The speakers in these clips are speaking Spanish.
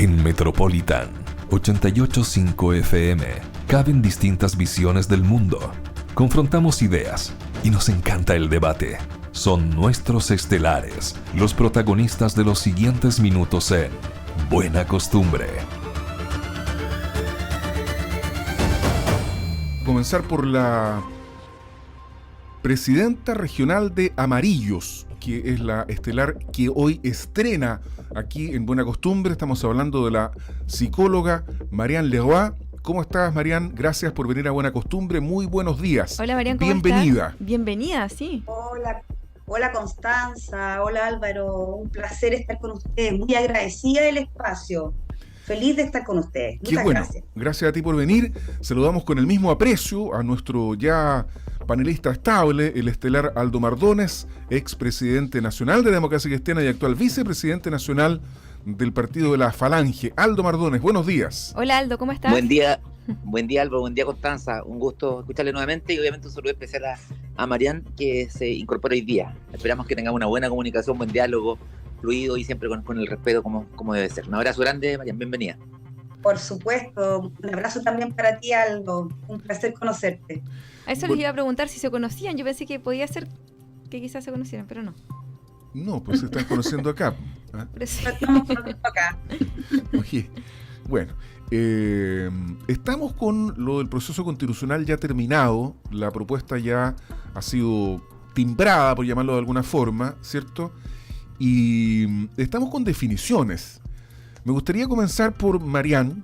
En Metropolitan 88.5 FM caben distintas visiones del mundo. Confrontamos ideas y nos encanta el debate. Son nuestros estelares, los protagonistas de los siguientes minutos en Buena Costumbre. Comenzar por la presidenta regional de Amarillos, que es la estelar que hoy estrena aquí en Buena Costumbre. Estamos hablando de la psicóloga Marianne Leroy. ¿Cómo estás, Marianne? Gracias por venir a Buena Costumbre. Muy buenos días. Hola, Marianne, ¿cómo Bienvenida. estás? Bienvenida, sí. Hola Constanza, hola Álvaro, un placer estar con ustedes, muy agradecida del espacio, feliz de estar con ustedes, Qué muchas bueno. gracias. Gracias a ti por venir. Saludamos con el mismo aprecio a nuestro ya panelista estable, el estelar Aldo Mardones, expresidente nacional de Democracia Cristiana y actual vicepresidente nacional del partido de la Falange. Aldo Mardones, buenos días. Hola Aldo, ¿cómo estás? Buen día Álvaro, buen día Constanza, un gusto escucharle nuevamente y obviamente un saludo especial a Marianne que se incorpora hoy día. Esperamos que tengamos una buena comunicación, buen diálogo, fluido y siempre con el respeto como debe ser. Un abrazo grande, Marianne, bienvenida. Por supuesto, un abrazo también para ti Aldo, un placer conocerte. A eso les iba a preguntar si se conocían, yo pensé que podía ser que quizás se conocieran, pero no. No, pues se están conociendo acá. ¿Ah? Pero sí. Estamos conociendo acá. Oye, bueno, estamos con lo del proceso constitucional ya terminado, la propuesta ya ha sido timbrada, por llamarlo de alguna forma, ¿cierto? Y estamos con definiciones. Me gustaría comenzar por Marianne,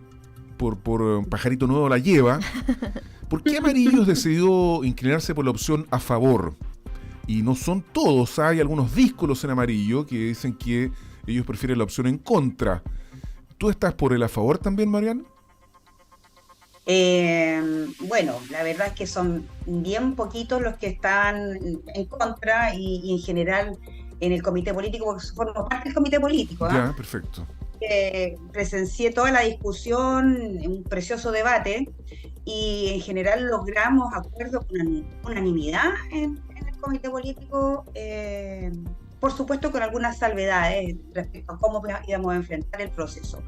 por Pajarito Nuevo la lleva. ¿Por qué Amarillos decidió inclinarse por la opción a favor? Y no son todos, hay algunos díscolos en Amarillo que dicen que ellos prefieren la opción en contra. ¿Tú estás por el a favor también, Marianne? Bueno, la verdad es que son bien poquitos los que están en contra y en general en el comité político, porque formo parte del comité político. Ya, perfecto. Presencié toda la discusión, un precioso debate y en general logramos acuerdos con unanimidad en el comité político, por supuesto con algunas salvedades respecto a cómo íbamos a enfrentar el proceso.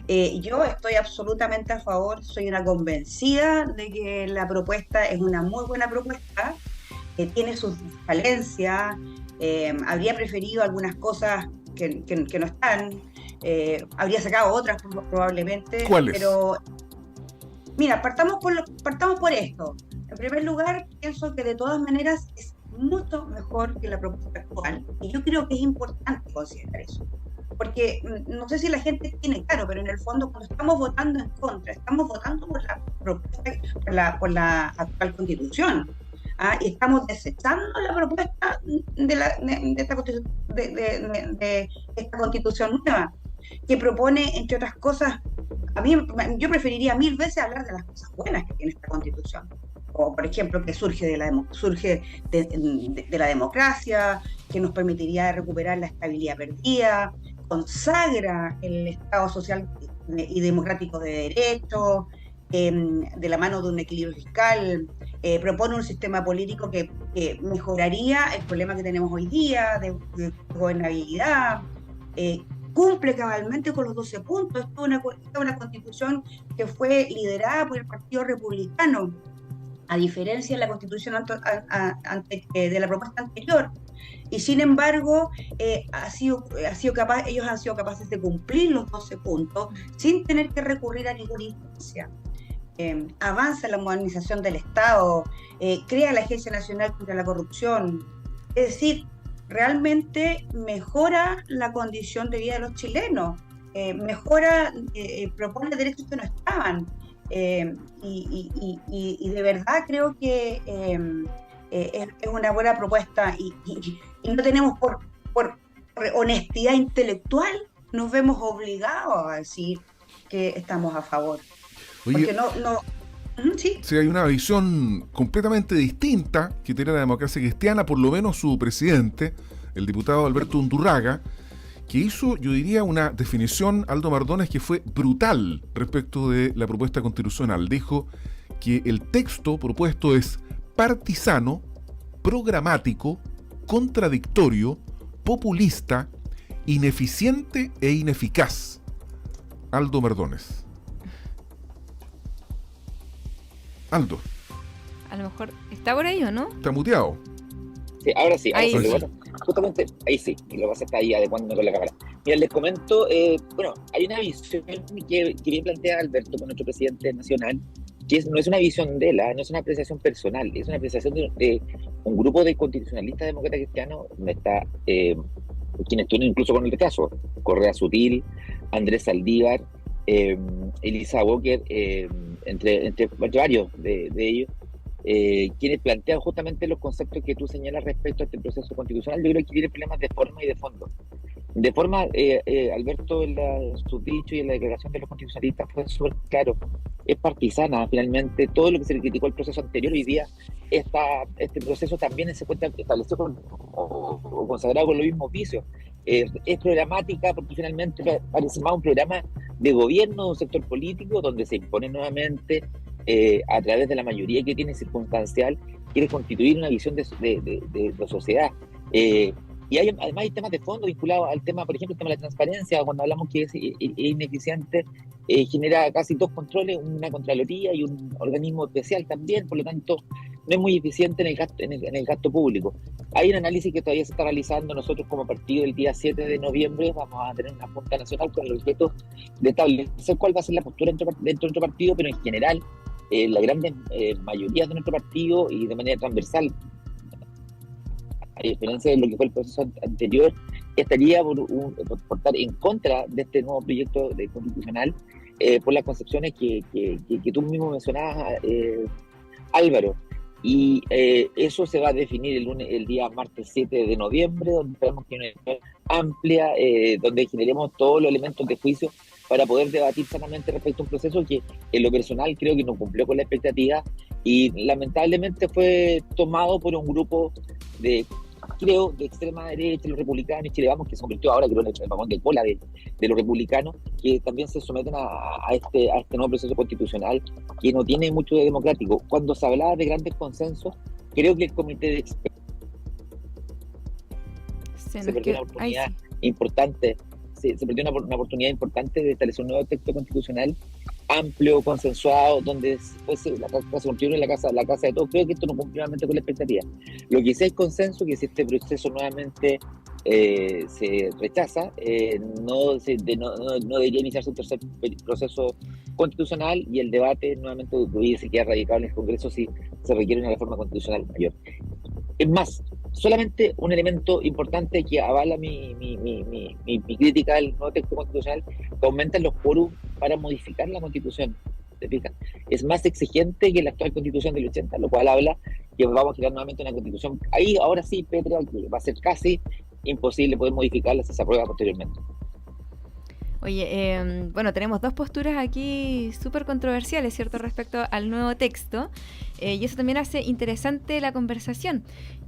Yo estoy absolutamente a favor, soy una convencida de que la propuesta es una muy buena propuesta, tiene sus falencias, habría preferido algunas cosas que no están, habría sacado otras probablemente. ¿Cuáles? Pero mira, partamos por esto. En primer lugar, pienso que de todas maneras es mucho mejor que la propuesta actual, y yo creo que es importante considerar eso, porque no sé si la gente tiene claro, pero en el fondo cuando estamos votando en contra, estamos votando por la propuesta, por la actual constitución. Y estamos desechando la propuesta de esta constitución nueva, que propone, entre otras cosas, yo preferiría 1000 veces hablar de las cosas buenas que tiene esta constitución, como por ejemplo que surge de la democracia, que nos permitiría recuperar la estabilidad perdida, consagra el Estado social y democrático de derecho, de la mano de un equilibrio fiscal, propone un sistema político que mejoraría el problema que tenemos hoy día de gobernabilidad, cumple cabalmente con los 12 puntos. Esta es una constitución que fue liderada por el Partido Republicano, a diferencia de la constitución de la propuesta anterior, y sin embargo ellos han sido capaces de cumplir los 12 puntos sin tener que recurrir a ninguna instancia. Avanza la modernización del Estado, crea la Agencia Nacional contra la Corrupción, es decir, realmente mejora la condición de vida de los chilenos, propone derechos que no estaban, y de verdad creo que es una buena propuesta y no tenemos por honestidad intelectual, nos vemos obligados a decir que estamos a favor. Oye, porque no ¿sí? Sí, hay una visión completamente distinta que tiene la Democracia Cristiana, por lo menos su presidente, el diputado Alberto Undurraga, que hizo, yo diría, una definición, Aldo Mardones, que fue brutal respecto de la propuesta constitucional. Dijo que el texto propuesto es partisano, programático, contradictorio, populista, ineficiente e ineficaz. Aldo Mardones. Aldo, A lo mejor está por ahí, ¿o no? está muteado. Sí, ahora sí, Ahí pero sí. bueno, justamente ahí sí, y lo vas a estar ahí adecuándome con la cámara. Mira, les comento, bueno, hay una visión que bien plantea Alberto, con nuestro presidente nacional, que no es una visión de él, no es una apreciación personal, es una apreciación de un grupo de constitucionalistas demócratas cristianos, donde está quienes estuvieron incluso con el rechazo, Correa Sutil, Andrés Saldívar, Elisa Walker, entre varios de ellos, quienes plantean justamente los conceptos que tú señalas respecto a este proceso constitucional. Yo creo que tiene problemas de forma y de fondo. De forma, Alberto, en su dicho y en la declaración de los constitucionalistas fue súper claro, es partisana. Finalmente, todo lo que se le criticó al proceso anterior, hoy día este proceso también se encuentra establecido o consagrado con los mismos vicios. Es programática porque finalmente parece más un programa de gobierno de un sector político donde se impone nuevamente, a través de la mayoría que tiene circunstancial, quiere constituir una visión de sociedad. Y además hay temas de fondo vinculados al tema, por ejemplo, el tema de la transparencia. Cuando hablamos que es ineficiente, genera casi dos controles, una Contraloría y un organismo especial también, por lo tanto no es muy eficiente en el gasto público. Hay un análisis que todavía se está realizando. Nosotros como partido el día 7 de noviembre vamos a tener una Junta Nacional con el objeto de establecer cuál va a ser la postura dentro de nuestro partido, pero en general la gran mayoría de nuestro partido y de manera transversal, a diferencia de lo que fue el proceso anterior, estaría por estar en contra de este nuevo proyecto constitucional, por las concepciones que tú mismo mencionabas, Álvaro. Y eso se va a definir el día martes 7 de noviembre, donde tenemos que una reunión amplia, donde generemos todos los elementos de juicio para poder debatir sanamente respecto a un proceso que en lo personal creo que no cumplió con la expectativa y lamentablemente fue tomado por un grupo de extrema derecha, los republicanos y Chile Vamos, que se convirtió ahora, creo, en el vagón de cola de los republicanos, que también se someten a este nuevo proceso constitucional que no tiene mucho de democrático. Cuando se hablaba de grandes consensos, creo que el comité de expertos se perdió una oportunidad importante. Se perdió una oportunidad importante de establecer un nuevo texto constitucional amplio, consensuado, donde la casa constituyente en la casa de todos. Creo que esto no cumplió realmente con la expectativa. Lo que sí hay consenso, que si este proceso nuevamente se rechaza, no debería iniciarse un tercer proceso constitucional, y el debate nuevamente se queda radicado en el Congreso si se requiere una reforma constitucional mayor. Es más, solamente un elemento importante que avala mi crítica al nuevo texto constitucional, que aumentan los quórums para modificar la Constitución. ¿Te fijas? Es más exigente que la actual Constitución del 80, lo cual habla que vamos a crear nuevamente una Constitución. Ahí, ahora sí, Petra, que va a ser casi imposible poder modificarla si se aprueba posteriormente. Oye, bueno, tenemos dos posturas aquí súper controversiales, ¿cierto?, respecto al nuevo texto, y eso también hace interesante la conversación.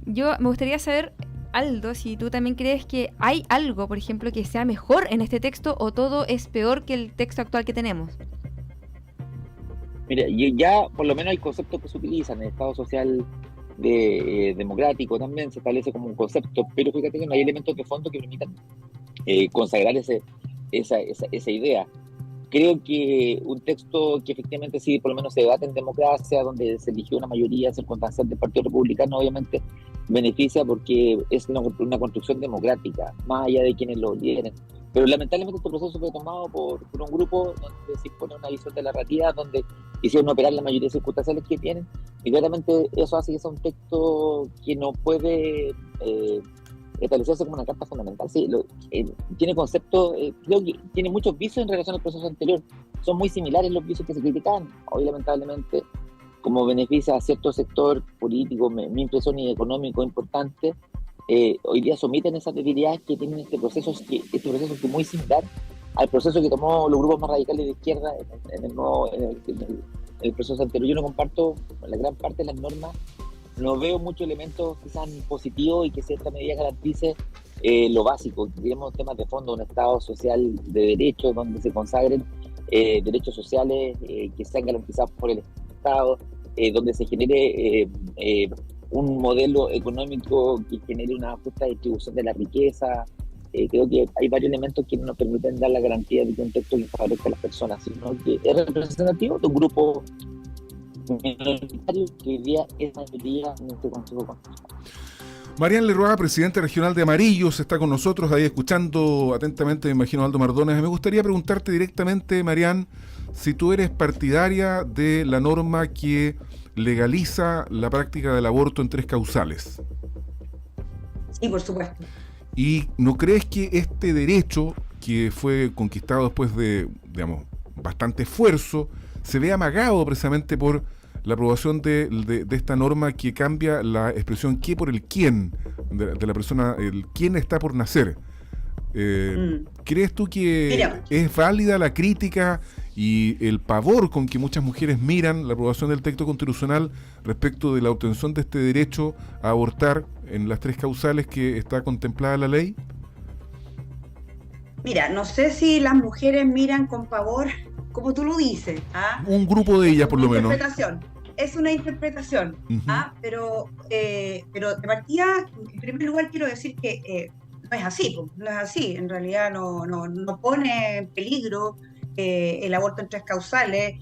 Yo me gustaría saber, Aldo, si tú también crees que hay algo, por ejemplo, que sea mejor en este texto, o todo es peor que el texto actual que tenemos. Mira, ya por lo menos hay conceptos que se utilizan. El Estado social democrático también se establece como un concepto, pero fíjate que no hay elementos de fondo que permitan consagrar esa idea. Creo que un texto que efectivamente sí, por lo menos se debate en democracia, donde se eligió una mayoría circunstancial del Partido Republicano, obviamente beneficia porque es una construcción democrática, más allá de quienes lo lideren. Pero lamentablemente este proceso fue tomado por un grupo donde se impone una visión de la narrativa, donde hicieron operar la mayoría de circunstanciales que tienen, y claramente eso hace que sea un texto que no puede establecerse como una carta fundamental. Sí, tiene conceptos, creo que tiene muchos vicios en relación al proceso anterior. Son muy similares los vicios que se criticaban. Hoy, lamentablemente, como beneficia a cierto sector político, mi impresión, y económico importante, hoy día someten esas debilidades que tienen este proceso que es muy similar al proceso que tomó los grupos más radicales de izquierda en el proceso anterior. Yo no comparto la gran parte de las normas. No veo muchos elementos que sean positivos y que cierta medida garantice lo básico. Queremos temas de fondo, un Estado social de derechos, donde se consagren derechos sociales que sean garantizados por el Estado, donde se genere un modelo económico que genere una justa distribución de la riqueza, creo que hay varios elementos que nos permiten dar la garantía de que un texto que favorezca a las personas, sino que es representativo de un grupo minoritario que hoy día es mayoría en este Consejo Constitucional. Marian Lerroa, presidente regional de Amarillos, está con nosotros ahí escuchando atentamente, me imagino, a Aldo Mardones. Me gustaría preguntarte directamente, Marian, si tú eres partidaria de la norma que legaliza la práctica del aborto en 3 causales. Sí, por supuesto. ¿Y no crees que este derecho, que fue conquistado después de, digamos, bastante esfuerzo, se ve amagado precisamente por la aprobación de esta norma que cambia la expresión qué por el quién, de la persona, el quién está por nacer? ¿Crees tú que es válida la crítica y el pavor con que muchas mujeres miran la aprobación del texto constitucional respecto de la obtención de este derecho a abortar en las 3 causales que está contemplada la ley? Mira, no sé si las mujeres miran con pavor, como tú lo dices. Un grupo de ellas, por lo menos. Es una interpretación, pero de partida, en primer lugar, quiero decir que no es así, no es así. En realidad no pone en peligro el aborto en 3 causales.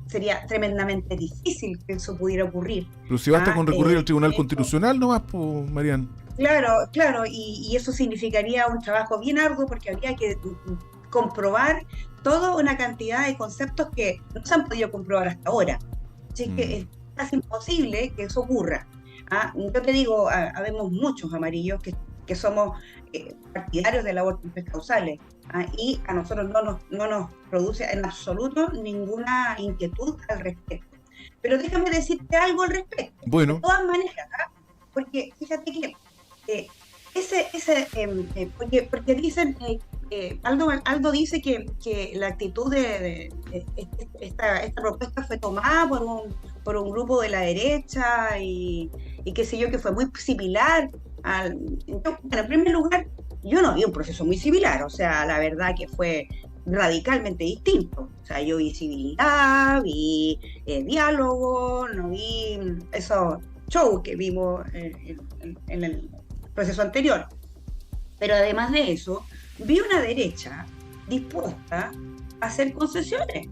Sería tremendamente difícil que eso pudiera ocurrir. Pero si basta con recurrir al Tribunal Constitucional nomás, pues, Marian. Claro, y eso significaría un trabajo bien arduo porque habría que comprobar toda una cantidad de conceptos que no se han podido comprobar hasta ahora. Así que es casi imposible que eso ocurra. Yo te digo, habemos muchos amarillos que somos partidarios del aborto en 3 causales, y a nosotros no nos produce en absoluto ninguna inquietud al respecto. Pero déjame decirte algo al respecto. Bueno. De todas maneras, porque fíjate que porque dicen, Aldo dice que la actitud de esta propuesta fue tomada por un grupo de la derecha y qué sé yo, que fue muy similar bueno, en primer lugar, yo no vi un proceso muy similar, o sea, la verdad que fue radicalmente distinto. O sea, yo vi civilidad, vi diálogo, no vi esos shows que vimos en el proceso anterior. Pero además de eso, vi una derecha dispuesta a hacer concesiones.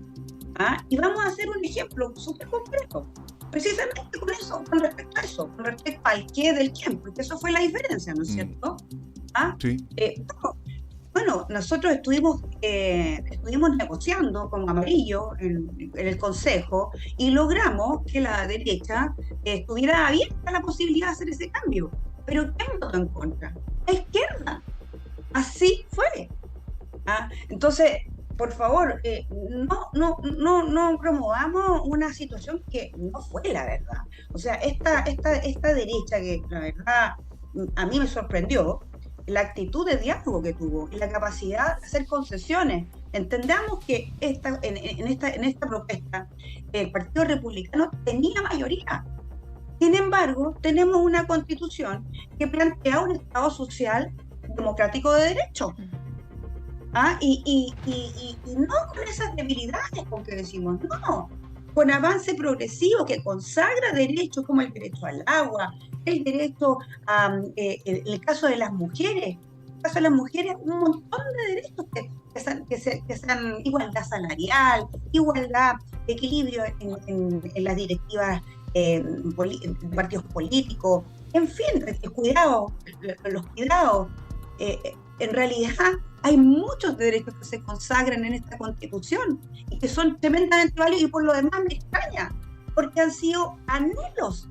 Y vamos a hacer un ejemplo súper concreto. Precisamente con eso, con respecto a eso, con respecto al qué del quién, porque eso fue la diferencia, ¿no es cierto? Sí. Bueno, nosotros estuvimos negociando con Amarillo en el Consejo y logramos que la derecha estuviera abierta a la posibilidad de hacer ese cambio. Pero ¿quién votó en contra? La izquierda. Así fue. Entonces, por favor, no promovamos una situación que no fue la verdad. O sea, esta derecha que la verdad a mí me sorprendió, la actitud de diálogo que tuvo y la capacidad de hacer concesiones. Entendamos que en esta propuesta el Partido Republicano tenía mayoría. Sin embargo, tenemos una constitución que plantea un Estado social democrático de derecho. Y no con esas debilidades con que decimos, no, con avance progresivo que consagra derechos como el derecho al agua, el derecho el caso de las mujeres, un montón de derechos que sean igualdad salarial, igualdad, equilibrio en las directivas de partidos políticos, en fin, los cuidados. En realidad hay muchos derechos que se consagran en esta Constitución y que son tremendamente válidos, y por lo demás me extraña, porque han sido anhelos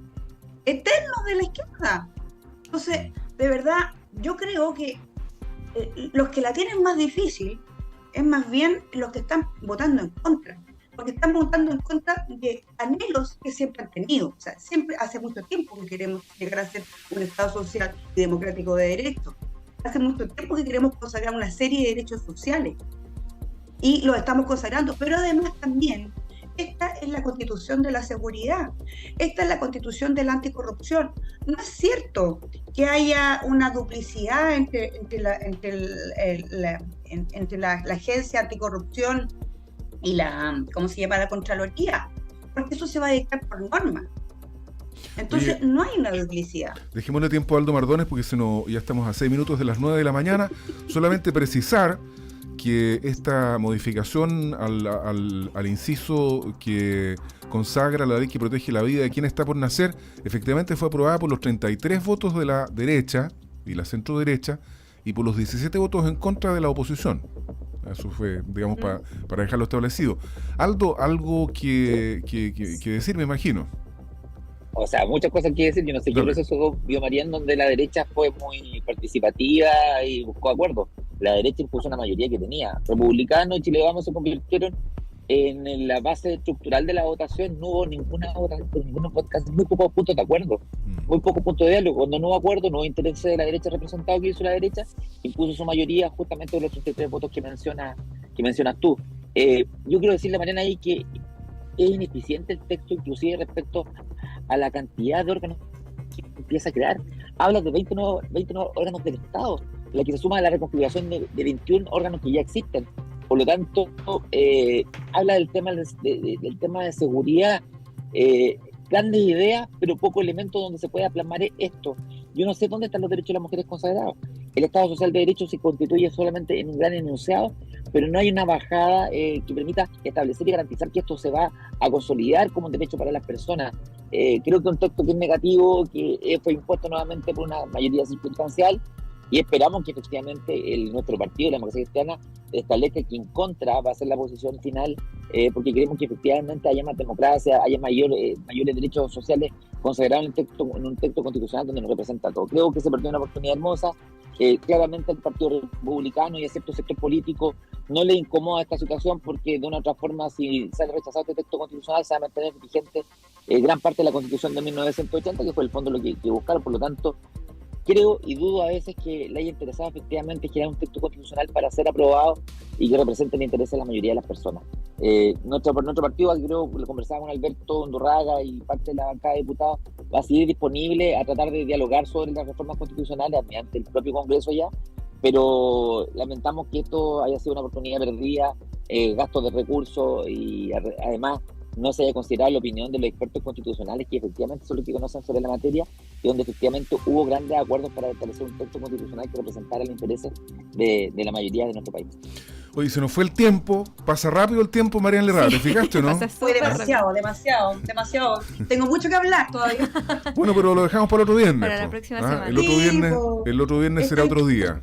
eternos de la izquierda. Entonces, de verdad, yo creo que los que la tienen más difícil es más bien los que están votando en contra, porque están votando en contra de anhelos que siempre han tenido. O sea, siempre, hace mucho tiempo que queremos llegar a ser un Estado social y democrático de derecho. Hace mucho tiempo que queremos consagrar una serie de derechos sociales y los estamos consagrando, pero además también esta es la Constitución de la seguridad, esta es la Constitución de la anticorrupción. No es cierto que haya una duplicidad entre la agencia anticorrupción y la Contraloría, porque eso se va a dictar por norma. Entonces, Oye, no hay una duplicidad. dejémosle tiempo a Aldo Mardones porque ya estamos a 6 minutos de las 9 de la mañana. Solamente precisar que esta modificación al inciso que consagra la ley que protege la vida de quien está por nacer, efectivamente fue aprobada por los 33 votos de la derecha y la centro derecha y por los 17 votos en contra de la oposición. Eso fue, digamos, para dejarlo establecido. Aldo, algo que decir, me imagino. O sea, muchas cosas que decir. Yo no sé qué proceso vio Marián donde la derecha fue muy participativa y buscó acuerdos. La derecha impuso una mayoría que tenía. Republicanos y Chile Vamos se convirtieron en la base estructural de la votación. No hubo ninguna votación, ningún podcast, muy pocos puntos de acuerdo, muy pocos puntos de diálogo. Cuando no hubo acuerdo, no hubo interés de la derecha representado, que hizo la derecha, impuso su mayoría justamente de los 33 votos que mencionas tú. Yo quiero decirle a Mariana ahí que es ineficiente el texto, inclusive respecto a la cantidad de órganos que empieza a crear. Habla de 29 órganos del Estado, la que se suma a la reconfiguración de 21 órganos que ya existen. Por lo tanto, habla del tema de seguridad, grandes ideas, pero pocos elementos donde se pueda plasmar esto. Yo no sé dónde están los derechos de las mujeres consagrados. El Estado Social de Derecho se constituye solamente en un gran enunciado, pero no hay una bajada que permita establecer y garantizar que esto se va a consolidar como un derecho para las personas. Creo que un texto que es negativo, que fue impuesto nuevamente por una mayoría circunstancial, y esperamos que efectivamente nuestro partido, la Democracia Cristiana, establezca que en contra va a ser la posición final, porque queremos que efectivamente haya más democracia, haya mayores derechos sociales consagrados en un texto constitucional donde nos representa a todos. Creo que se perdió una oportunidad hermosa. Claramente al Partido Republicano y a cierto sector político no le incomoda esta situación, porque de una u otra forma, si sale rechazado este texto constitucional, se va a mantener vigente gran parte de la Constitución de 1980, que fue el fondo lo que buscaron. Por lo tanto, creo y dudo a veces que le haya interesado efectivamente crear un texto constitucional para ser aprobado y que represente el interés de la mayoría de las personas. Nuestro partido, creo, lo conversaba con Alberto Undurraga y parte de la bancada de diputados, va a seguir disponible a tratar de dialogar sobre las reformas constitucionales mediante el propio Congreso ya, pero lamentamos que esto haya sido una oportunidad perdida, gastos de recursos y además no se haya considerado la opinión de los expertos constitucionales, que efectivamente son los que conocen sobre la materia, y donde efectivamente hubo grandes acuerdos para establecer un texto constitucional que representara los intereses de la mayoría de nuestro país. Oye, se nos fue el tiempo, pasa rápido el tiempo, Marian Lerra, ¿te fijaste o no? Fue demasiado. Tengo mucho que hablar todavía. Bueno, pero lo dejamos para el otro viernes. Para la próxima semana. El otro viernes será otro día.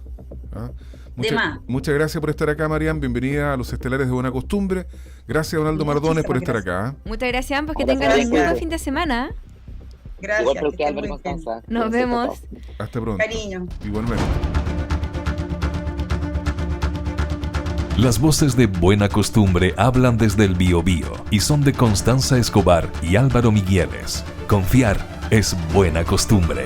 Muchas gracias por estar acá, Marian. Bienvenida a los Estelares de Buena Costumbre. Gracias, Donaldo Mardones, por estar acá. Muchas gracias a ambos, que tengan un muy buen fin de semana. Gracias. Igual que Álvaro y Constanza. Nos vemos. Hasta pronto. Cariño. Igualmente. Las voces de Buena Costumbre hablan desde el Biobío y son de Constanza Escobar y Álvaro Migueles. Confiar es buena costumbre.